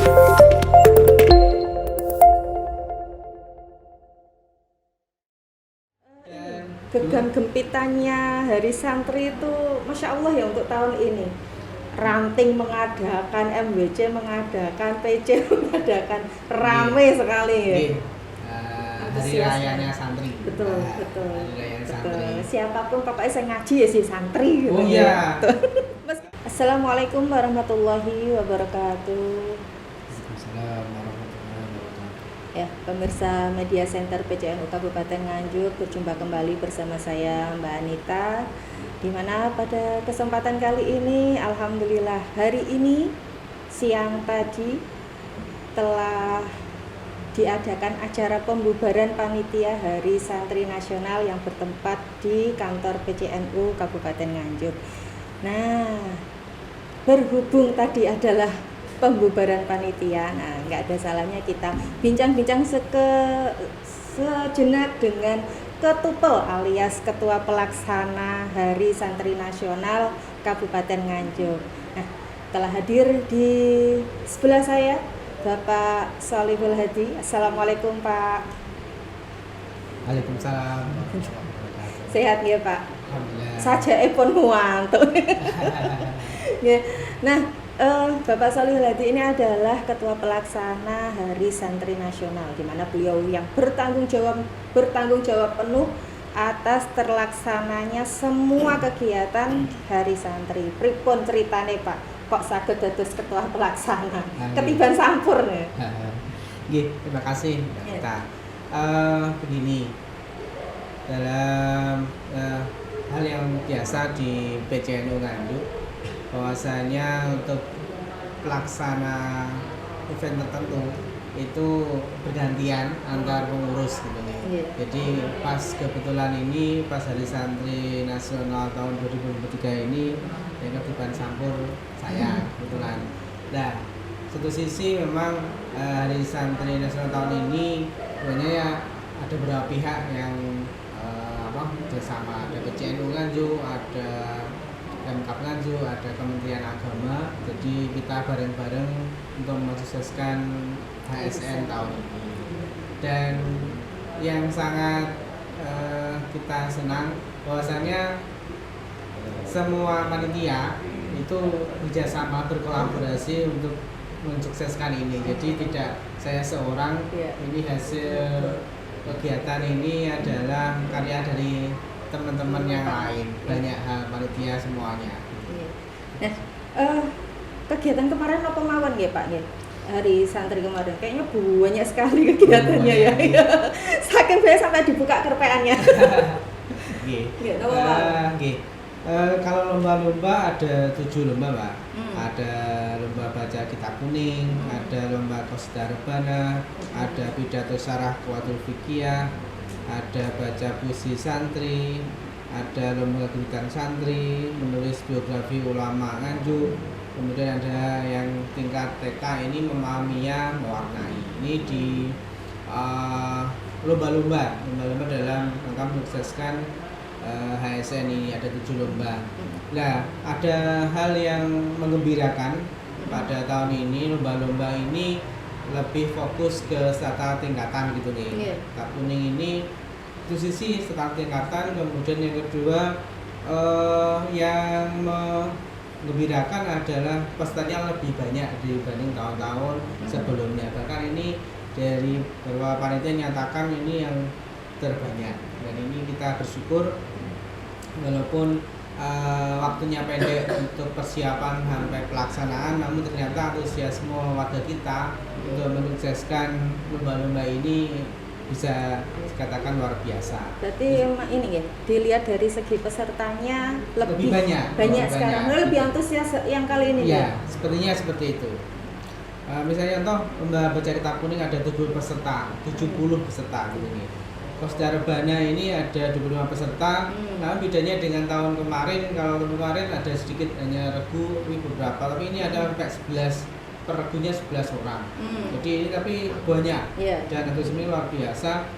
Gegam gempitannya Hari Santri itu Masya Allah ya untuk tahun ini. Ranting mengadakan, MWC mengadakan, PC mengadakan, rame sekali ya. Hari rayanya santri. Betul, betul. Hari rayanya Betul. santri. Siapapun pokoknya saya ngaji ya si santri gitu. Oh iya. Assalamualaikum warahmatullahi wabarakatuh. Waalaikumsalam warahmatullahi wabarakatuh. Ya, pemirsa Media Center PCNU Kabupaten Nganjuk, berjumpa kembali bersama saya Mbak Anita. Di mana pada kesempatan kali ini, alhamdulillah hari ini siang tadi telah diadakan acara pembubaran panitia Hari Santri Nasional yang bertempat di kantor PCNU Kabupaten Nganjuk. Nah, berhubung tadi adalah pembubaran panitia, nah nggak ada salahnya kita bincang-bincang sejenak dengan Ketupel alias Ketua Pelaksana Hari Santri Nasional Kabupaten Nganjuk. Nah, telah hadir di sebelah saya Bapak Sholihul Hadi. Assalamualaikum Pak. Waalaikumsalam warahmatullahi wabarakatuh. Sehat ya Pak? Alhamdulillah. Saja epon muantu. Ya. Nah, Bapak Sholihul Hadi ini adalah Ketua Pelaksana Hari Santri Nasional, di mana beliau yang bertanggung jawab penuh atas terlaksananya semua kegiatan Hari Santri. Pripun ceritane Pak? Kok saged dados Ketua Pelaksana? Ketiban sampur nih. Nggih, terima kasih Mbak Kita. Begini, dalam hal yang biasa di PCNU Nganjuk, bahwasanya untuk pelaksana event tertentu itu bergantian antar pengurus gitu nih. Yeah. Jadi pas kebetulan ini pas Hari Santri Nasional tahun 2023 ini yang kebetulan campur saya kebetulan. Nah, satu sisi memang Hari Santri Nasional tahun ini sebenarnya ya ada beberapa pihak yang bersama, ada PCNU Nganjuk, ada Pemkab Nganjuk, ada Kementerian Agama. Jadi kita bareng-bareng untuk mensukseskan HSN tahun ini. Dan yang sangat kita senang bahwasanya semua panitia itu kerjasama berkolaborasi untuk mensukseskan ini. Jadi tidak saya seorang, ini hasil kegiatan ini adalah karya dari teman-teman yang lain, banyak hal panitia semuanya. Nah, kegiatan kemarin apa mawon ya Pak? Hari Santri kemarin kayaknya banyak sekali kegiatannya ya. Saking banyak sampai dibuka kerpeannya. Kalau lomba-lomba ada 7 lomba Mbak. Ada lomba baca kitab kuning, ada lomba qasidah rebana, ada pidato syarah Quwatul Fiqhiyah, ada baca puisi santri, ada lomba kegiatan santri, menulis biografi ulama Nganjuk, kemudian ada yang tingkat TK ini memahaminya mewarnai. Ini di lomba-lomba dalam rangka mensukseskan HSN ini ada 7 lomba. Nah, ada hal yang menggembirakan pada tahun ini, lomba-lomba ini lebih fokus ke strata tingkatan gitu nih. Kitab kuning ini itu sisi strata tingkatan, kemudian yang kedua yang menggembirakan adalah pesertanya lebih banyak dibanding tahun-tahun sebelumnya. Bahkan ini dari beberapa panitia nyatakan ini yang terbanyak, dan ini kita bersyukur walaupun waktunya pendek untuk persiapan sampai pelaksanaan, namun ternyata antusiasme warga kita untuk mensukseskan lomba-lomba ini bisa dikatakan luar biasa. Berarti ini ya, dilihat dari segi pesertanya lebih banyak sekarang, lebih antusias yang kali ini ya? Sepertinya seperti itu. Misalnya contoh lomba baca kitab kuning ada 70 peserta gitu nih. Qasidah rebana ini ada 25 peserta. Nah, bedanya dengan tahun kemarin, kalau tahun kemarin ada sedikit hanya regu beberapa, tapi ini ada sampai 11 per regunya 11 orang. Jadi ini tapi banyak. Dan antusiasme luar biasa.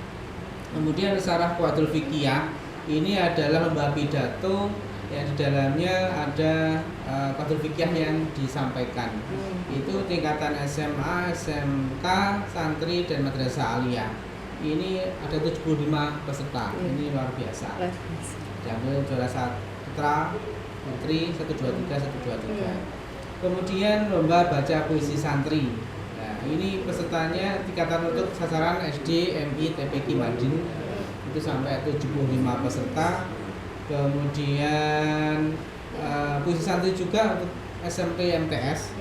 Kemudian syarah Quwatul Fiqhiyah ini adalah lomba pidato Ya di dalamnya ada qadrul fikih yang disampaikan. Itu tingkatan SMA, SMK, santri dan madrasah aliyah. Ini ada 75 peserta. Ini luar biasa. Diambil juara satu putra, putri 123 123. Kemudian lomba baca puisi santri. Nah, ini pesertanya tingkatan untuk sasaran SD, MI, TPQ Madin itu sampai 75 peserta. Kemudian puisi santri juga untuk SMP MTS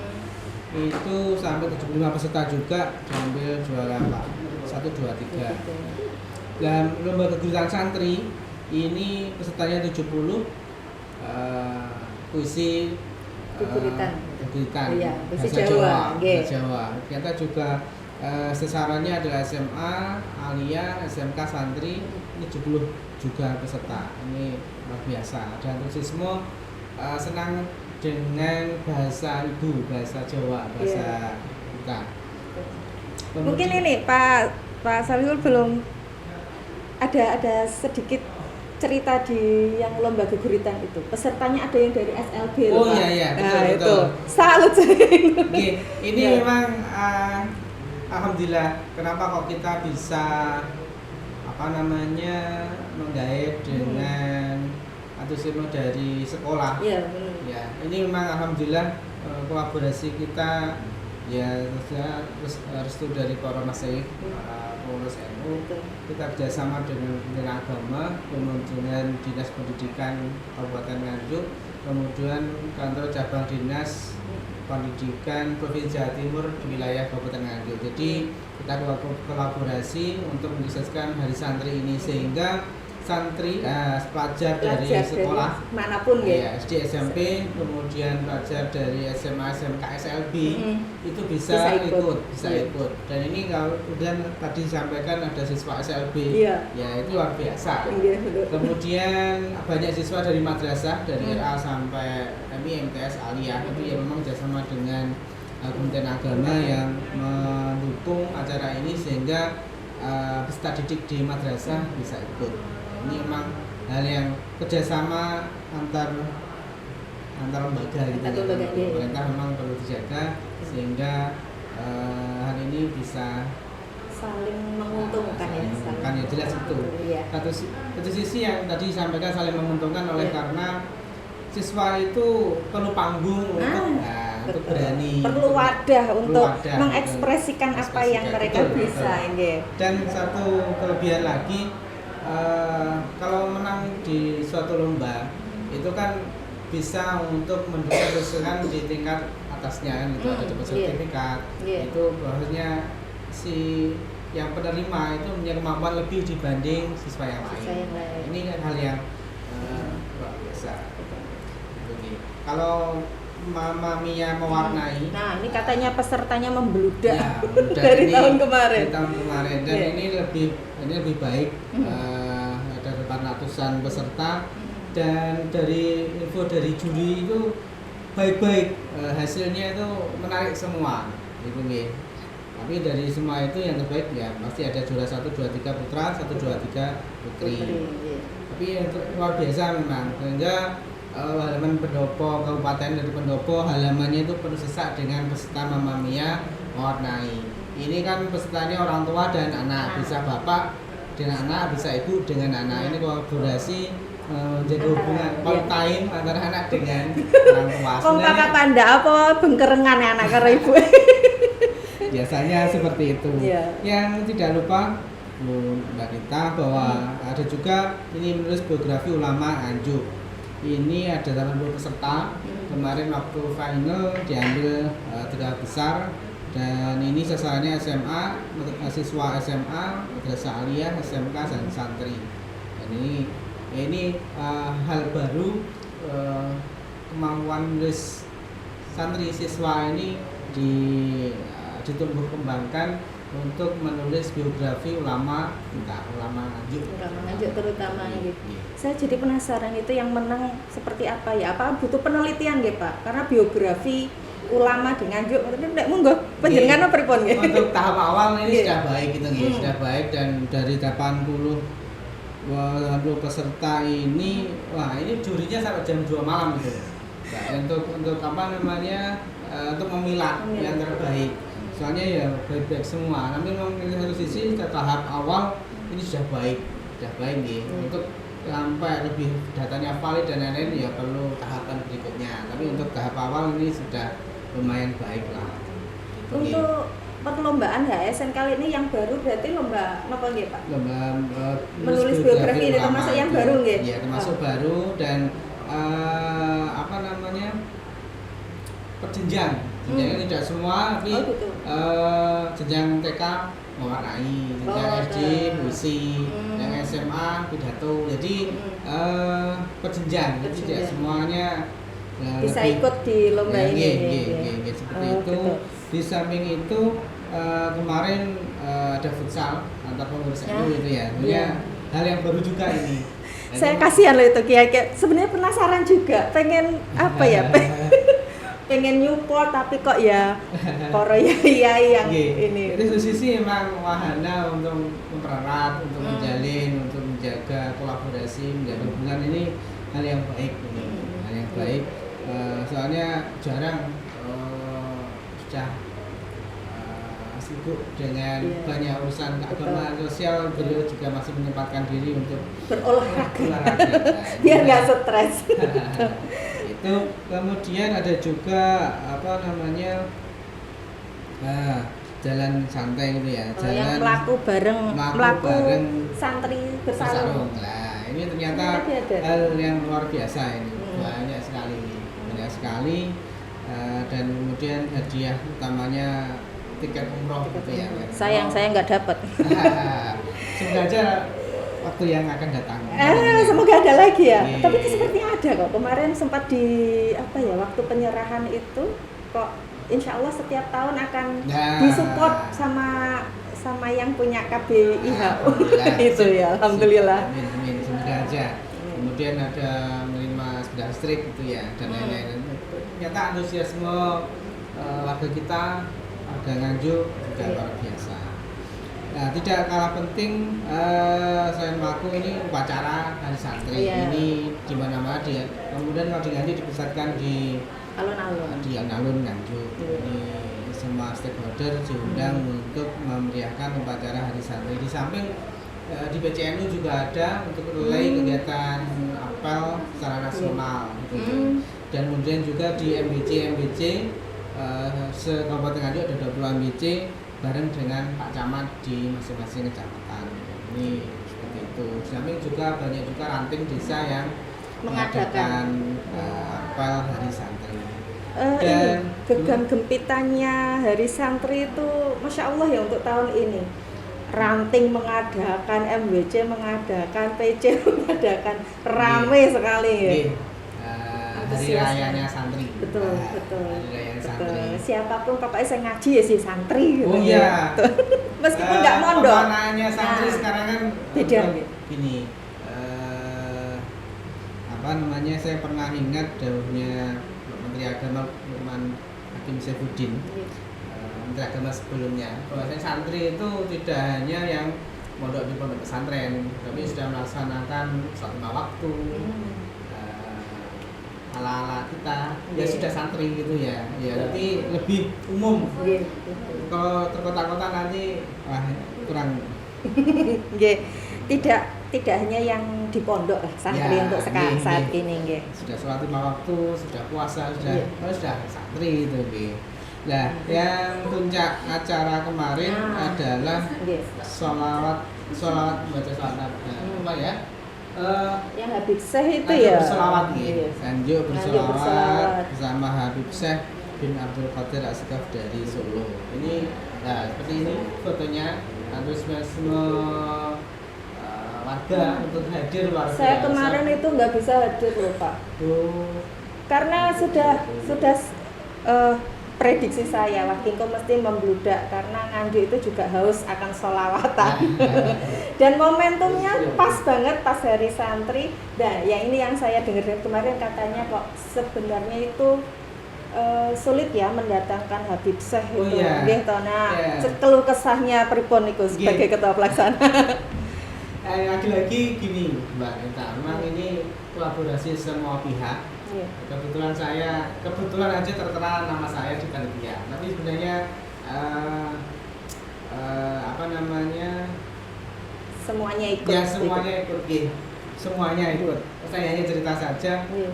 itu sampai 75 peserta juga, diambil juara 1, 2, 3. Dan lomba keguritan santri ini pesertanya 70, puisi keguritan puisi Jawa. Jawa. Ternyata juga sasarannya adalah SMA, aliyah, SMK, santri, ini 70 juga peserta. Ini luar biasa. Ada antusiasme, senang dengan bahasa ibu, bahasa Jawa, bahasa kita. Mungkin ini Pak Salihul belum ada sedikit cerita di yang lomba keguritan itu. Pesertanya ada yang dari SLB loh, Pak. Iya, betul. Itu. Salut. Ini memang alhamdulillah kenapa kok kita bisa menggait dengan antusiasme dari sekolah. Ya, ini memang alhamdulillah kolaborasi kita ya restu dari para masyayikh, pengurus NU. Kita kerjasama dengan Kementerian Agama, kemudian Dinas Pendidikan Kabupaten Nganjuk, kemudian kantor cabang Dinas Pendidikan Provinsi Jawa Timur wilayah Kabupaten Nganjuk. Jadi kita kolaborasi untuk mensukseskan Hari Santri ini sehingga santri pelajar dari sekolah dari manapun ya, SD, SMP, kemudian pelajar dari SMA, SMK, SLB itu bisa ikut. Dan ini kalau kemudian tadi disampaikan ada siswa SLB, ya itu luar biasa. Kemudian banyak siswa dari madrasah dari RA sampai MI, MTS, aliyah itu ya memang bersama dengan Kementerian Agama yang mendukung acara ini sehingga peserta didik di madrasah bisa ikut. Ini memang hal yang kerjasama antar lembaga gitu ya. Pemerintah memang perlu dijaga sehingga hal ini bisa saling menguntungkan ya jelas itu. Satu sisi yang tadi disampaikan saling menguntungkan oleh karena siswa itu perlu panggung untuk berani, perlu wadah untuk mengekspresikan apa yang mereka bisa. Dan satu kelebihan lagi, kalau menang di suatu lomba itu kan bisa untuk mendiskusikan di tingkat atasnya itu ada dapat sertifikat. Itu bahwasanya si yang penerima itu punya kemampuan lebih dibanding siswa yang lain. Ini kan hal yang luar biasa. Kalau Mamma Mia mewarnai. Nah, ini katanya pesertanya membludak dari tahun kemarin. Dan ini lebih baik. Ada 800-an peserta dan dari info dari juri itu baik-baik, hasilnya itu menarik semua. Gitu nih. Tapi dari semua itu yang terbaik ya pasti ada juara 1, 2, 3 putra, 1, 2, 3 putri. Tapi yang luar biasa memang sehingga halaman Pendopo Kabupaten dari Pendopo halamannya itu penuh sesak dengan peserta Mamma Mia mewarnai. Ini kan pesertanya orang tua dan anak, bisa bapak dengan anak, bisa ibu dengan anak. Ini kolaborasi menjaga hubungan time antara anak dengan orang tua. Kok kakak tanda apa bengkerengan anak karo ibu? Biasanya seperti itu. Yang tidak lupa Mbak Rita bahwa ada juga ini menulis biografi ulama Nganjuk. Ini ada 80 peserta. Kemarin waktu final diambil 3 besar dan ini sasarannya SMA, siswa SMA, madrasah aliyah, SMK dan santri. Dan ini hal baru, kemampuan menulis santri siswa ini ditumbuh kembangkan untuk menulis biografi ulama kita, ulama Nganjuk terutama gitu. Saya jadi penasaran itu yang menang seperti apa ya? Apa butuh penelitian nggih Pak? Karena biografi ulama di Nganjuk nek monggo panjenengan pripun nggih? Untuk tahap awal ini sudah baik gitu nggih, sudah baik dan dari 80 Untuk peserta ini, wah ini jurinya sampai jam 2 malam gitu. Nah, untuk apa namanya? Untuk memilah yang terbaik. Soalnya ya baik-baik semua. Tapi memang satu sisi tahap awal ini sudah baik nih. Untuk sampai lebih datanya valid dan lain-lain ya perlu tahapan berikutnya. Tapi untuk tahap awal ini sudah lumayan baik lah. Untuk perlombaan HSN kali ini yang baru berarti lomba apa nggih Pak? Lomba menulis biografi ini termasuk yang baru nggih? Iya, termasuk baru dan apa namanya? Perjenjang. Jenjangnya tidak semua tapi gitu. jenjang TK mewarnai, jenjang SD puisi, yang SMA pidato. Jadi perjenjang. Jadi tidak semuanya bisa ikut di lomba ini. Seperti itu. Gitu. Di samping itu kemarin ada futsal antar pengurus NU itu ya. Hal yang baru juga ini. Saya kasihan loh itu kayak sebenarnya penasaran juga, pengen apa ya? Pengen Newport tapi kok ya Korea yang ini. Jadi satu sisi memang wahana untuk mempererat, untuk menjalin, untuk menjaga kolaborasi, menjaga hubungan ini hal yang baik, hal yang baik. Soalnya jarang sudah sibuk dengan banyak urusan keagamaan sosial, beliau juga masih menyempatkan diri untuk berolahraga. Biar nggak stres. Itu kemudian ada juga apa namanya jalan santai gitu ya, jalan yang melaku bareng santri bersarung. Nah ini ternyata hal yang luar biasa ini, banyak sekali dan kemudian hadiah utamanya tiket umroh gitu ya. Sayang saya nggak dapat. Semoga aja waktu yang akan datang. Semoga ada lagi ya. Tapi sepertinya ada kok. Kemarin sempat di apa ya, waktu penyerahan itu kok insya Allah setiap tahun akan disupport sama yang punya KBIHU. Itu ya, alhamdulillah. Amin. Semoga aja. Kemudian ada menerima sepeda listrik gitu ya dan lain-lain. Ternyata antusiasme warga kita, warga Nganjuk juga luar biasa. Nah, tidak kalah penting selain melaku ini upacara hari santri ini di mana-mana dia. Kemudian kalau diganti dipusatkan di alun-alun Nganjuk. Ini semua stakeholder diundang untuk memeriahkan upacara hari santri. Di samping di PCNU juga ada untuk relay kegiatan apel secara nasional gitu. Dan kemudian juga di MBC se-Kabupaten Nganjuk ada 20 MBC bareng dengan Pak Camat di masing-masing kecamatan. Ini seperti itu. Di samping juga banyak juga ranting desa yang mengadakan apel hari santri. Dan gegam gempitannya hari santri itu Masya Allah ya untuk tahun ini. Ranting mengadakan, MWC mengadakan, PC mengadakan, rame sekali ya. Hari rayanya santri. Betul. Hari rayanya santri. Siapapun pokoknya saya ngaji ya si santri gitu. Oh iya. Meskipun nggak mondok. Pemaknaannya santri sekarang kan beda. Gini. Apa namanya? Saya pernah ingat dahulunya Menteri Agama Lukman Hakim Saifuddin. Menteri Agama sebelumnya. Bahwasanya santri itu tidak hanya yang mondok di pondok pesantren, tapi sudah melaksanakan sholat lima waktu. Ala-ala kita ya sudah santri gitu ya tapi lebih umum. Kalau terkota-kota nanti kurang. Tidak hanya yang di pondok lah santri untuk sekarang saat ini sudah sholat lima waktu, sudah puasa, sudah santri itu Nah, yang puncak acara kemarin adalah sholawat baca sholawat apa ya? Yang Habib Syekh itu ya. Bersolawat nih. Nganjuk bersolawat bersama Habib Syekh bin Abdul Qadir Asqaf dari Solo. Ini seperti ini fotonya. Antusiasme warga untuk hadir luar biasa. Saya kemarin itu nggak bisa hadir loh Pak. Karena sudah prediksi saya Wakingko mesti membludak karena Nganjuk itu juga haus akan sholawatan. Dan momentumnya pas banget pas hari santri. Nah, yang ini yang saya dengar kemarin katanya kok sebenarnya itu sulit ya mendatangkan Habib Syekh itu. Nggih to. Nah, keluh kesahnya pripun niku sebagai ketua pelaksana. lagi-lagi gini Mbak Nita, memang ini kolaborasi semua pihak. Iya. Kebetulan aja tertera nama saya di panitia, tapi sebenarnya apa namanya, Semuanya ikut. ya semuanya ikut, semuanya ikut. Saya hanya cerita saja. Iya.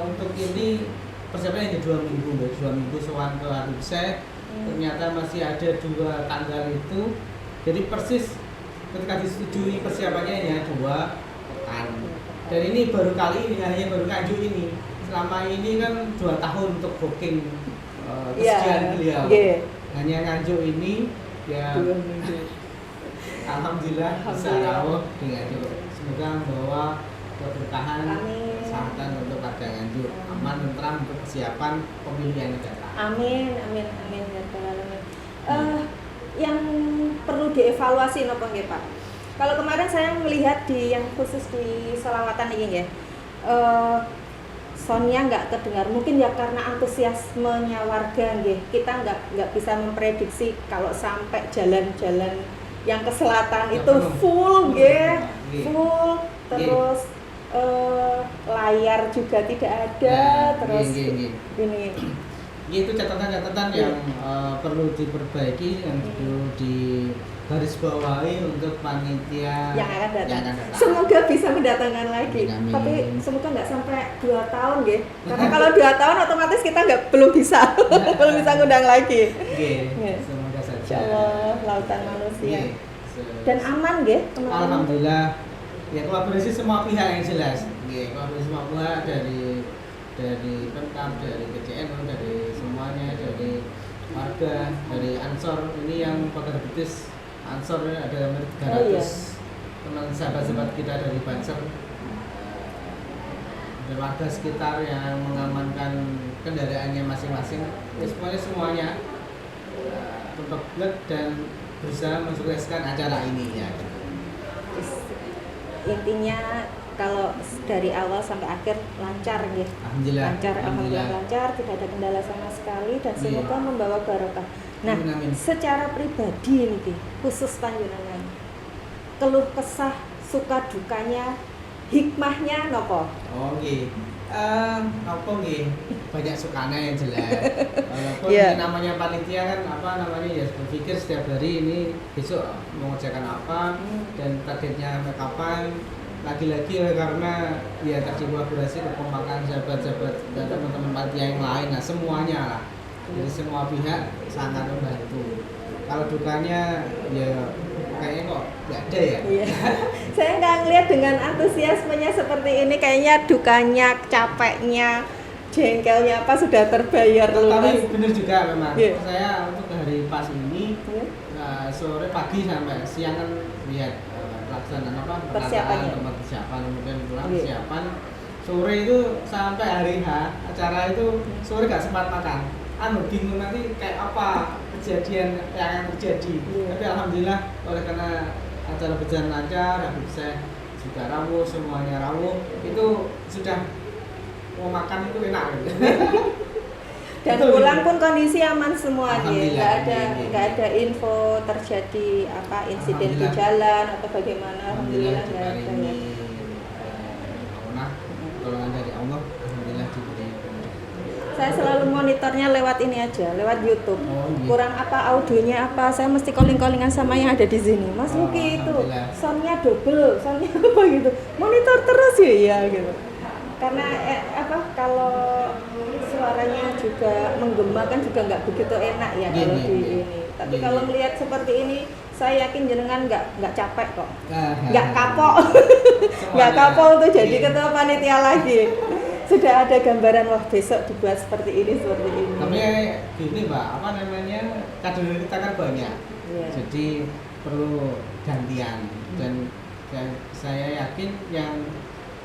Untuk ini persiapan hanya 2 minggu, 2 minggu soal ke Arusai. Ternyata masih ada 2 tanggal itu, jadi persis ketika disetujui persiapannya hanya 2 pekan. Dan ini baru kali ini, hanya baru Nganjuk ini. Selama ini kan 2 tahun untuk booking kesediaan beliau. Yeah. Hanya Nganjuk ini ya. 2 minggu. Alhamdulillah bisa rawuh di Nganjuk. Semoga membawa keberkahan, Amin. kesehatan untuk warga Nganjuk, aman tentram untuk persiapan pemilihan yang datang. Amin, amin, amin ya Rabbal alamin. Yang perlu dievaluasi napa nggih Pak? Kalau kemarin saya melihat di yang khusus di Selawatan ini ya, soundnya nggak kedengar. Mungkin ya karena antusiasmenya warga nggih. Kita nggak bisa memprediksi kalau sampai jalan-jalan yang ke selatan Ya, itu penuh. full nggih, Nggih. full terus layar juga tidak ada, Ya, terus nggih. ini Itu catatan-catatan yang perlu diperbaiki, yang perlu digarisbawahi untuk panitia yang akan datang. datang. Semoga bisa mendatangkan lagi. Amin. Tapi semoga nggak sampai 2 tahun nggih. Karena kalau 2 tahun otomatis kita belum bisa belum bisa ngundang lagi. Nggih, semoga saja. Insyaallah lautan manusia. Nggih. Dan aman nggih kemarin. Alhamdulillah. Ya, kolaborasi semua pihak yang jelas. Nggih, kolaborasi semua pihak dari Pemkab, dari PCN, dari semuanya, dari warga, dari Ansor. Ini yang Pakar Betis Ansor ini ada hampir 300 Oh, iya. teman sahabat-sahabat kita dari Banser. Ada warga sekitar yang mengamankan kendaraannya masing-masing. Ya, semuanya berkegiat dan berusaha mensukseskan acara ini ya. Intinya kalau dari awal sampai akhir lancar nggih. Alhamdulillah. Lancar, alhamdulillah lancar, tidak ada kendala sama sekali dan semoga membawa barokah. Nah, Amin. secara pribadi nih, khusus panjenengan, keluh kesah, suka dukanya, hikmahnya nopo? Oh nggih. Apa nggih? Banyak sukanya yang jelas. Walaupun Yeah. namanya panitia kan ya berpikir setiap hari ini besok mau ngerjakan apa dan targetnya sampai kapan. Lagi-lagi karena ya tadi kolaborasi kekompakan sahabat-sahabat dan teman-teman panitia yang lain, nah semuanya lah. Jadi semua pihak sangat membantu. Kalau dukanya ya kayaknya kok nggak ada ya. Iya. Saya nggak ngeliat dengan antusiasmenya seperti ini, kayaknya dukanya, capeknya, jengkelnya apa sudah terbayar Tapi lunas. benar juga memang. Yeah. Saya untuk hari pas ini Yeah. sore pagi sampai siang kan lihat pelaksanaan Persiapannya. tempat persiapan, kemudian pulang Iya. persiapan. Sore itu sampai hari H acara itu sore gak sempat makan. Bingung nanti kayak apa kejadian yang akan terjadi. Iya. Tapi alhamdulillah oleh karena acara berjalan lancar, Habib Syekh juga rawuh, semuanya rawuh, itu sudah mau makan itu enak gitu. Dan Betul, pulang gitu. pun kondisi aman semua dia, Alhamdulillah, nggak ada info terjadi apa insiden di Alhamdulillah. jalan atau bagaimana. Alhamdulillah di nggak hari ada. ini pertolongan dari Allah, alhamdulillah diberi. Saya selalu monitornya lewat ini aja, lewat YouTube. Oh, iya. Kurang apa audionya apa, saya mesti calling-callingan sama yang ada di sini. Mas Oh, Luki itu alhamdulillah. soundnya double, soundnya apa gitu. Monitor terus ya gitu. Karena kalau suaranya juga menggema kan juga nggak begitu enak ya kalau Iya, di iya. ini. Tapi Iya, kalau iya. melihat seperti ini, saya yakin jenengan nggak capek kok, Nah, nggak kapok, semuanya. nggak kapok untuk jadi Iya. ketua panitia lagi. Sudah ada gambaran wah besok dibuat seperti ini. Tapi gini Mbak, kader kita kan banyak. Iya. Jadi perlu gantian dan saya yakin yang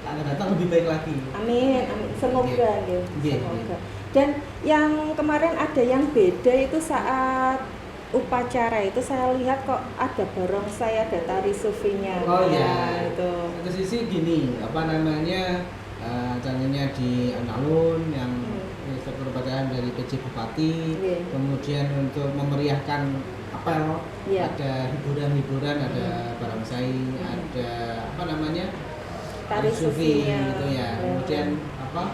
akan datang lebih baik lagi. Amin, amin. Semoga ya. Iya. Semoga. Dan yang kemarin ada yang beda itu saat upacara itu saya lihat kok ada barongsai, ada tari sufinya. Oh iya. Nah, itu. Satu sisi gini, acaranya di alun-alun yang instruktur upacara dari PJ Bupati, kemudian untuk memeriahkan apel, ada hiburan-hiburan, ada barongsai, ada apa namanya, tari sufi gitu ya, kemudian apa,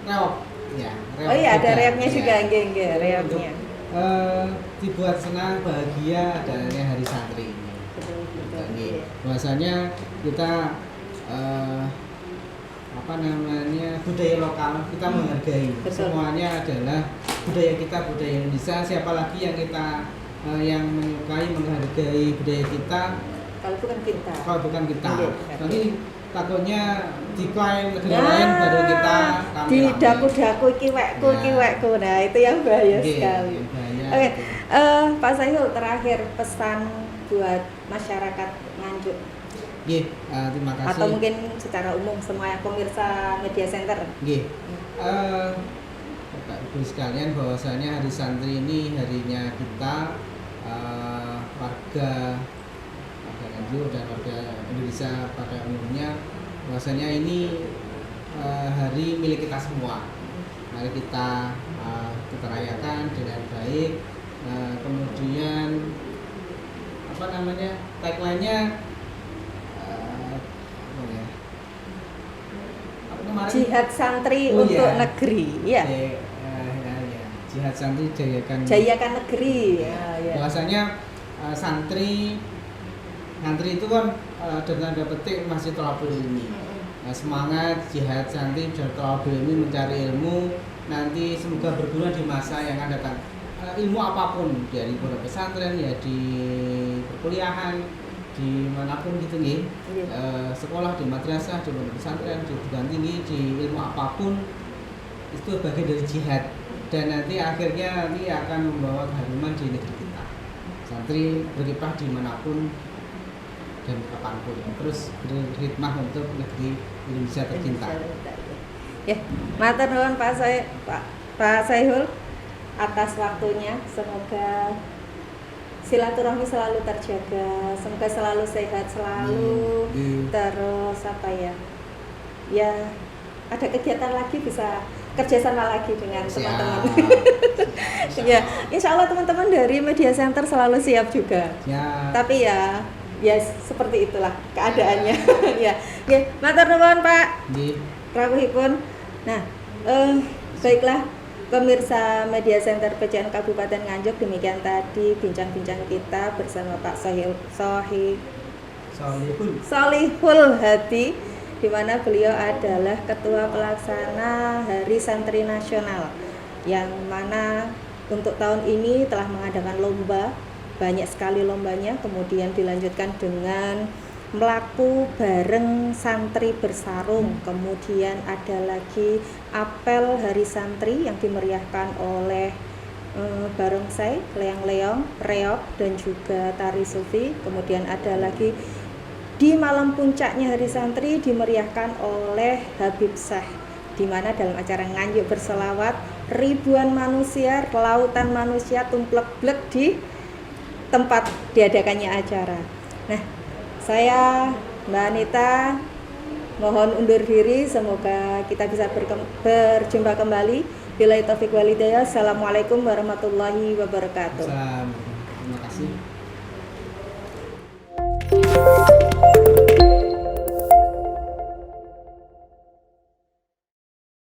reok, ya. Oh iya, ada reoknya juga, reoknya. Dibuat senang bahagia adanya Hari Santri ini. Bahwasanya kita apa namanya, budaya lokal kita menghargai. Semuanya adalah budaya kita, budaya Indonesia. Siapa lagi yang kita yang menyukai, menghargai budaya kita kalau bukan kita. Nanti takutnya diklaim negara lain baru kita di daku-daku kiwekku. Nah, itu yang bahaya sekali. Oke, Pak Saihul, terakhir pesan buat masyarakat Nganjuk. Terima kasih. Atau mungkin secara umum semua pemirsa Media Center. Bapak Ibu sekalian, bahwasanya Hari Santri ini harinya kita warga Nganjuk dan warga Indonesia pada umumnya, bahwasanya ini hari milik kita semua. Mari kita rayakan dengan baik. Kemudian apa namanya, tagline-nya Jihad Santri untuk negeri, ya. Jihad Santri jayakan negeri. Bahwasanya santri itu kan dengan tanda petik masih thalabul ilmi. Semangat jihad santri dan thalabul ilmi, mencari ilmu, nanti semoga berguna di masa yang akan datang. Ilmu apapun, dari pondok pesantren ya, di perkuliahan, dimanapun gitu nih, sekolah, di madrasah, di pondok pesantren, di perguruan tinggi, di ilmu apapun itu bagian dari jihad, dan nanti akhirnya akan membawa keharuman di negeri kita. Santri berkiprah dimanapun dan kapanpun, terus berkhidmah untuk negeri Indonesia tercinta. Ya, matur nuwun Pak Saihul atas waktunya. Semoga silaturahmi selalu terjaga, semoga selalu sehat selalu. Terus apa ya, ada kegiatan lagi, bisa kerjasama lagi dengan teman-teman. Ya, insya Allah teman-teman dari Media Center selalu siap juga. Tapi ya seperti itulah keadaannya. Ya, matur nuwun Pak. Rawuhipun. Nah, baiklah pemirsa Media Center PJN Kabupaten Nganjuk, demikian tadi bincang-bincang kita bersama Pak Sholihul Hadi, di mana beliau adalah Ketua Pelaksana Hari Santri Nasional, yang mana untuk tahun ini telah mengadakan lomba, banyak sekali lombanya, kemudian dilanjutkan dengan melaku bareng santri bersarung, kemudian ada lagi apel Hari Santri yang dimeriahkan oleh barongsai, leong-leong, reok, dan juga tari sufi. Kemudian ada lagi di malam puncaknya Hari Santri dimeriahkan oleh Habib Syekh, di mana dalam acara Nganjuk berselawat, ribuan manusia, lautan manusia tumplek-blek di tempat diadakannya acara. Nah, saya Mbak Anita mohon undur diri, semoga kita bisa berjumpa kembali. Billahi taufiq wal hidayah. Assalamualaikum warahmatullahi wabarakatuh. Terima kasih.